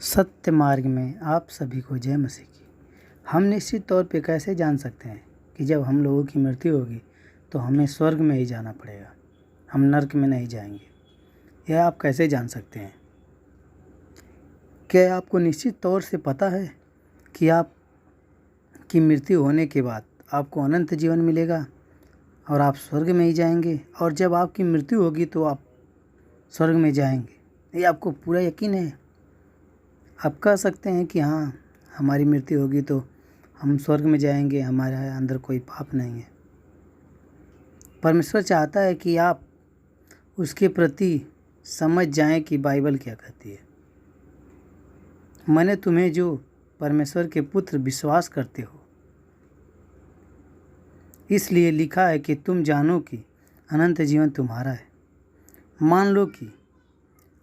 सत्य मार्ग में आप सभी को जय मसीह की। हम निश्चित तौर पे कैसे जान सकते हैं कि जब हम लोगों की मृत्यु होगी तो हमें स्वर्ग में ही जाना पड़ेगा, हम नरक में नहीं जाएंगे। यह आप कैसे जान सकते हैं? क्या आपको निश्चित तौर से पता है कि आपकी मृत्यु होने के बाद आपको अनंत जीवन मिलेगा और आप स्वर्ग में ही जाएंगे, और जब आपकी मृत्यु होगी तो आप स्वर्ग में जाएंगे? ये आपको पूरा यकीन है? आप कह सकते हैं कि हाँ, हमारी मृत्यु होगी तो हम स्वर्ग में जाएंगे, हमारे अंदर कोई पाप नहीं है। परमेश्वर चाहता है कि आप उसके प्रति समझ जाएं कि बाइबल क्या कहती है। मैंने तुम्हें जो परमेश्वर के पुत्र विश्वास करते हो इसलिए लिखा है कि तुम जानो कि अनंत जीवन तुम्हारा है। मान लो कि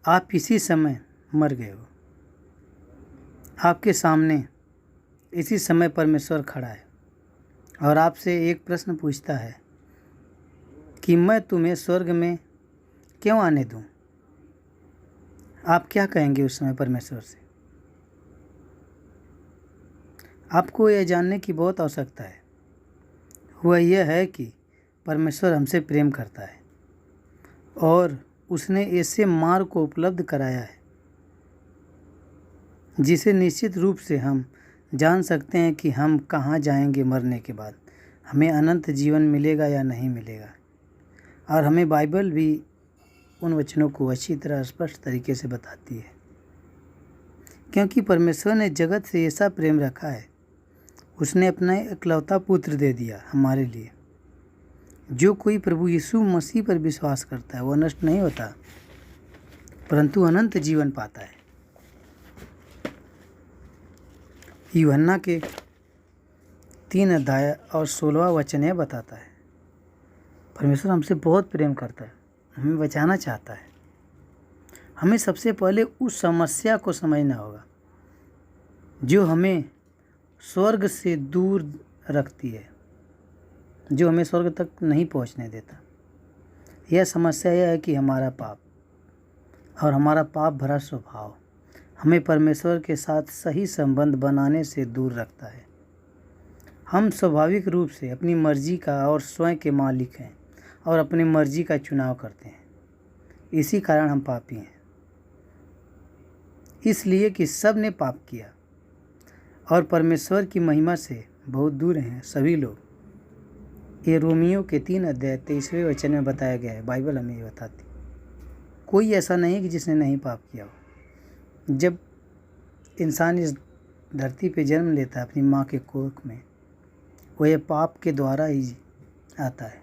आप इसी समय मर गए हो, आपके सामने इसी समय परमेश्वर खड़ा है और आपसे एक प्रश्न पूछता है कि मैं तुम्हें स्वर्ग में क्यों आने दूं? आप क्या कहेंगे उस समय परमेश्वर से? आपको यह जानने की बहुत आवश्यकता है। वह यह है कि परमेश्वर हमसे प्रेम करता है और उसने ऐसे मार्ग को उपलब्ध कराया है जिसे निश्चित रूप से हम जान सकते हैं कि हम कहाँ जाएंगे मरने के बाद, हमें अनंत जीवन मिलेगा या नहीं मिलेगा। और हमें बाइबल भी उन वचनों को अच्छी तरह स्पष्ट तरीके से बताती है, क्योंकि परमेश्वर ने जगत से ऐसा प्रेम रखा है, उसने अपना इकलौता पुत्र दे दिया हमारे लिए। जो कोई प्रभु यीशु मसीह पर विश्वास करता है वह नष्ट नहीं होता परंतु अनंत जीवन पाता है। यूहन्ना के 3 अध्याय और 16वां वचन यह बताता है, परमेश्वर हमसे बहुत प्रेम करता है, हमें बचाना चाहता है। हमें सबसे पहले उस समस्या को समझना होगा जो हमें स्वर्ग से दूर रखती है, जो हमें स्वर्ग तक नहीं पहुंचने देता। यह समस्या यह है कि हमारा पाप और हमारा पाप भरा स्वभाव हमें परमेश्वर के साथ सही संबंध बनाने से दूर रखता है। हम स्वाभाविक रूप से अपनी मर्जी का और स्वयं के मालिक हैं और अपनी मर्जी का चुनाव करते हैं। इसी कारण हम पापी हैं, इसलिए कि सब ने पाप किया और परमेश्वर की महिमा से बहुत दूर हैं सभी लोग। ये रोमियो के 3 अध्याय 23वें वचन में बताया गया है। बाइबल हमें ये बताती, कोई ऐसा नहीं है कि जिसने नहीं पाप किया हो। जब इंसान इस धरती पे जन्म लेता है अपनी माँ के कोख में, वो ये पाप के द्वारा ही आता है।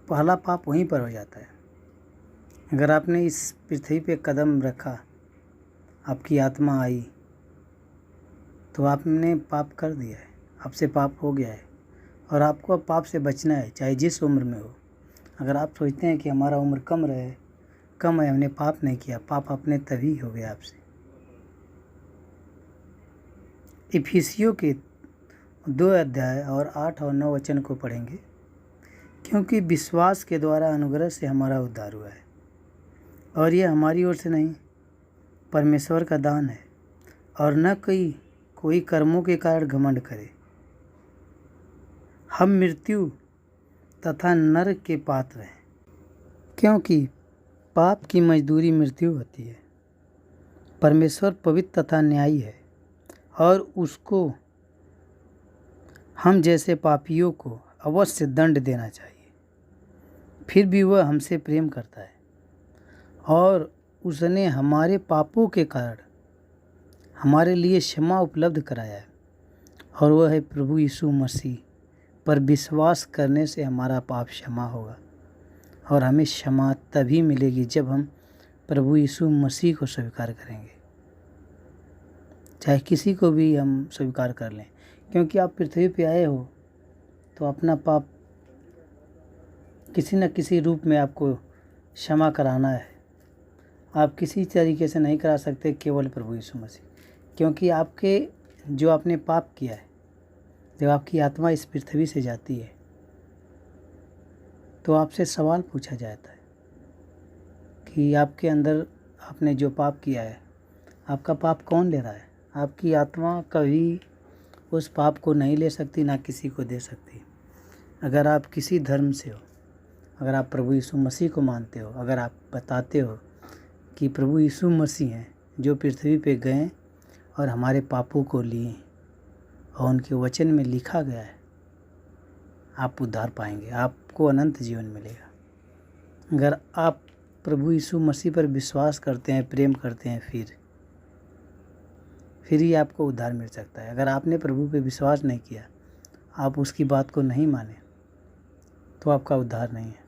पहला पाप वहीं पर हो जाता है। अगर आपने इस पृथ्वी पे कदम रखा, आपकी आत्मा आई, तो आपने पाप कर दिया है, आपसे पाप हो गया है और आपको अब पाप से बचना है, चाहे जिस उम्र में हो। अगर आप सोचते हैं कि हमारा उम्र कम है, हमने पाप नहीं किया, पाप अपने तभी हो गया आपसे। इफिसियों के 2 अध्याय और 8 और 9 वचन को पढ़ेंगे, क्योंकि विश्वास के द्वारा अनुग्रह से हमारा उद्धार हुआ है और यह हमारी ओर से नहीं, परमेश्वर का दान है, और न कोई कर्मों के कारण घमंड करे। हम मृत्यु तथा नरक के पात्र हैं, क्योंकि पाप की मजदूरी मृत्यु होती है। परमेश्वर पवित्र तथा न्यायी है और उसको हम जैसे पापियों को अवश्य दंड देना चाहिए। फिर भी वह हमसे प्रेम करता है और उसने हमारे पापों के कारण हमारे लिए क्षमा उपलब्ध कराया है, और वह है प्रभु यीशु मसीह पर विश्वास करने से हमारा पाप क्षमा होगा। और हमें क्षमा तभी मिलेगी जब हम प्रभु यीशु मसीह को स्वीकार करेंगे, चाहे किसी को भी हम स्वीकार कर लें। क्योंकि आप पृथ्वी पे आए हो तो अपना पाप किसी न किसी रूप में आपको क्षमा कराना है। आप किसी तरीके से नहीं करा सकते, केवल प्रभु यीशु मसीह। क्योंकि जो आपने पाप किया है, जब आपकी आत्मा इस पृथ्वी से जाती है तो आपसे सवाल पूछा जाता है कि आपके अंदर आपने जो पाप किया है आपका पाप कौन ले रहा है? आपकी आत्मा कभी उस पाप को नहीं ले सकती, ना किसी को दे सकती। अगर आप किसी धर्म से हो, अगर आप प्रभु यीशु मसीह को मानते हो, अगर आप बताते हो कि प्रभु यीशु मसीह हैं जो पृथ्वी पे गए और हमारे पापों को लिए, और उनके वचन में लिखा गया है, आप उद्धार पाएंगे, आपको अनंत जीवन मिलेगा। अगर आप प्रभु यीशु मसीह पर विश्वास करते हैं, प्रेम करते हैं, फिर ही आपको उद्धार मिल सकता है। अगर आपने प्रभु पे विश्वास नहीं किया, आप उसकी बात को नहीं माने, तो आपका उद्धार नहीं है।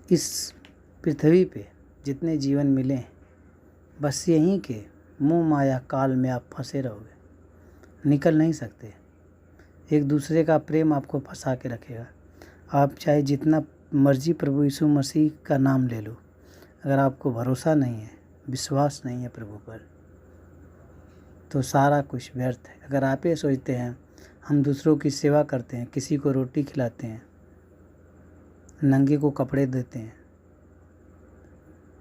इस पृथ्वी पे जितने जीवन मिले हैं, बस यहीं के मोह माया काल में आप फंसे रहोगे, निकल नहीं सकते। एक दूसरे का प्रेम आपको फंसा के रखेगा। आप चाहे जितना मर्जी प्रभु यीशु मसीह का नाम ले लो, अगर आपको भरोसा नहीं है, विश्वास नहीं है प्रभु पर, तो सारा कुछ व्यर्थ है। अगर आप ये सोचते हैं हम दूसरों की सेवा करते हैं, किसी को रोटी खिलाते हैं, नंगे को कपड़े देते हैं,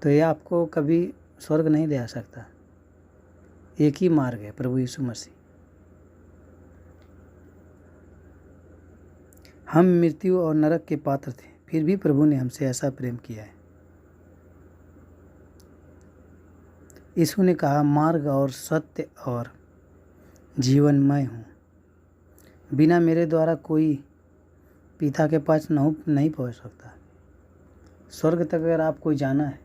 तो ये आपको कभी स्वर्ग नहीं ले आ सकता। एक ही मार्ग है, प्रभु यीशु मसीह। हम मृत्यु और नरक के पात्र थे, फिर भी प्रभु ने हमसे ऐसा प्रेम किया है। यीशु ने कहा, मार्ग और सत्य और जीवन मैं हूँ, बिना मेरे द्वारा कोई पिता के पास नहीं पहुँच सकता। स्वर्ग तक अगर आपको जाना है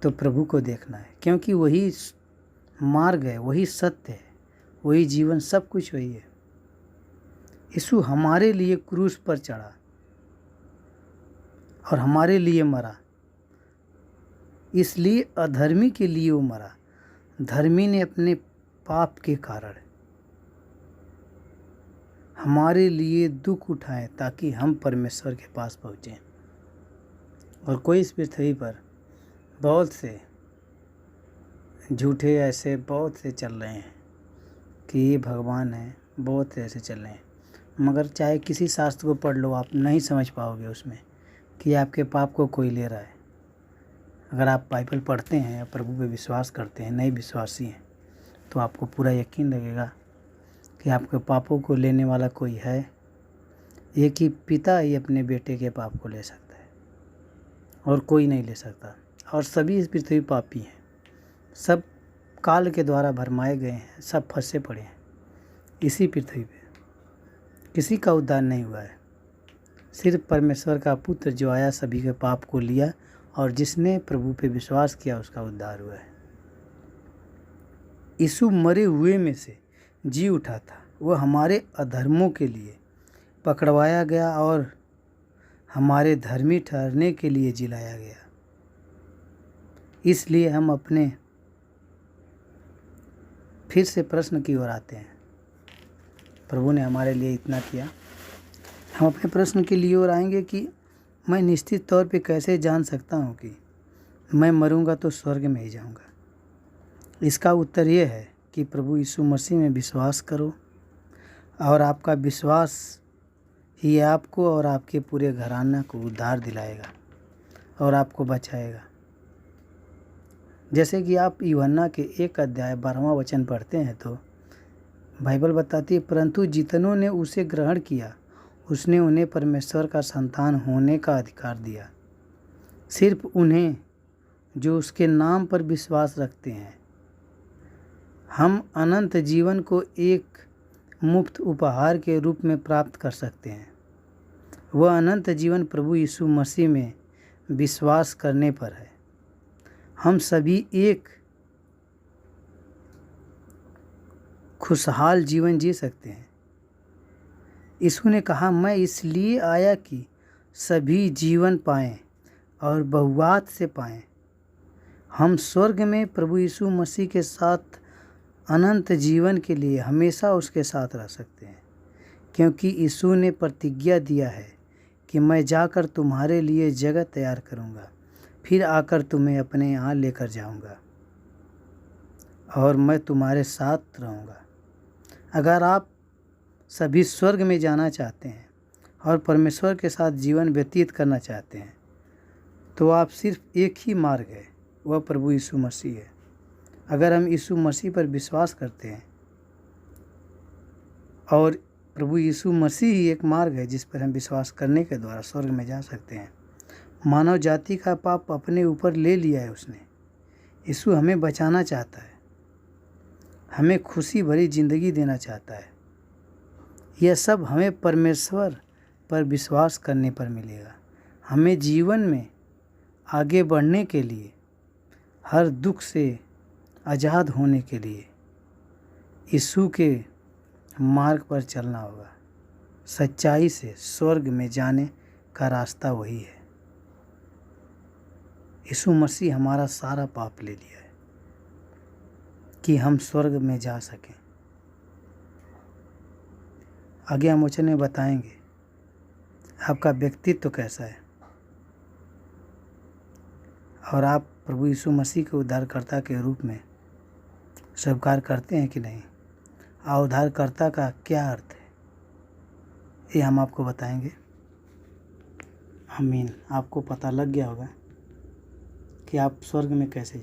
तो प्रभु को देखना है, क्योंकि वही मार्ग है, वही सत्य है, वही जीवन, सब कुछ वही है। यीशु हमारे लिए क्रूस पर चढ़ा और हमारे लिए मरा, इसलिए अधर्मी के लिए वो मरा। धर्मी ने अपने पाप के कारण हमारे लिए दुख उठाए ताकि हम परमेश्वर के पास पहुँचें। और कोई इस पृथ्वी पर बहुत से झूठे ऐसे बहुत से चल रहे हैं कि ये भगवान है, बहुत से ऐसे चल रहे हैं, मगर चाहे किसी शास्त्र को पढ़ लो, आप नहीं समझ पाओगे उसमें कि आपके पाप को कोई ले रहा है। अगर आप बाइबल पढ़ते हैं या प्रभु पे विश्वास करते हैं, नए विश्वासी हैं, तो आपको पूरा यकीन लगेगा कि आपके पापों को लेने वाला कोई है। एक ही पिता ही अपने बेटे के पाप को ले सकता है और कोई नहीं ले सकता। और सभी इस पृथ्वी पापी हैं, सब काल के द्वारा भरमाए गए हैं, सब फंसे पड़े हैं इसी पृथ्वी पे। किसी का उद्धार नहीं हुआ है, सिर्फ परमेश्वर का पुत्र जो आया सभी के पाप को लिया, और जिसने प्रभु पे विश्वास किया उसका उद्धार हुआ है। यीशु मरे हुए में से जी उठा था, वह हमारे अधर्मों के लिए पकड़वाया गया और हमारे धर्मी ठहरने के लिए जिलाया गया। इसलिए हम अपने फिर से प्रश्न की ओर आते हैं। प्रभु ने हमारे लिए इतना किया, हम अपने प्रश्न के लिए ओर आएंगे कि मैं निश्चित तौर पे कैसे जान सकता हूँ कि मैं मरूंगा तो स्वर्ग में ही जाऊंगा। इसका उत्तर ये है कि प्रभु यीशु मसीह में विश्वास करो, और आपका विश्वास ही आपको और आपके पूरे घराना को उद्धार दिलाएगा और आपको बचाएगा। जैसे कि आप यूहन्ना के 1 अध्याय 12वां वचन पढ़ते हैं तो बाइबल बताती है, परंतु जितनों ने उसे ग्रहण किया उसने उन्हें परमेश्वर का संतान होने का अधिकार दिया, सिर्फ उन्हें जो उसके नाम पर विश्वास रखते हैं। हम अनंत जीवन को एक मुफ्त उपहार के रूप में प्राप्त कर सकते हैं। वह अनंत जीवन प्रभु यीशु मसीह में विश्वास करने पर है। हम सभी एक खुशहाल जीवन जी सकते हैं। यीशु ने कहा, मैं इसलिए आया कि सभी जीवन पाएं और बहुआत से पाएं। हम स्वर्ग में प्रभु यीशु मसीह के साथ अनंत जीवन के लिए हमेशा उसके साथ रह सकते हैं, क्योंकि यीशु ने प्रतिज्ञा दिया है कि मैं जाकर तुम्हारे लिए जगह तैयार करूंगा, फिर आकर तुम्हें अपने यहाँ लेकर जाऊंगा और मैं तुम्हारे साथ रहूंगा। अगर आप सभी स्वर्ग में जाना चाहते हैं और परमेश्वर के साथ जीवन व्यतीत करना चाहते हैं, तो आप सिर्फ एक ही मार्ग है, वह प्रभु यीशु मसीह है। अगर हम यीशु मसीह पर विश्वास करते हैं और प्रभु यीशु मसीह ही एक मार्ग है जिस पर हम विश्वास करने के द्वारा स्वर्ग में जा सकते हैं। मानव जाति का पाप अपने ऊपर ले लिया है उसने। यीशु हमें बचाना चाहता है, हमें खुशी भरी ज़िंदगी देना चाहता है। यह सब हमें परमेश्वर पर विश्वास करने पर मिलेगा। हमें जीवन में आगे बढ़ने के लिए, हर दुख से आज़ाद होने के लिए यीशु के मार्ग पर चलना होगा। सच्चाई से स्वर्ग में जाने का रास्ता वही है। यीशु मसीह हमारा सारा पाप ले लिया है कि हम स्वर्ग में जा सकें। आगे हम वचन में बताएंगे आपका व्यक्तित्व कैसा है और आप प्रभु यीशु मसीह को उद्धारकर्ता के रूप में स्वीकार करते हैं कि नहीं, और उद्धारकर्ता का क्या अर्थ है, ये हम आपको बताएंगे। आमीन। आपको पता लग गया होगा कि आप स्वर्ग में कैसे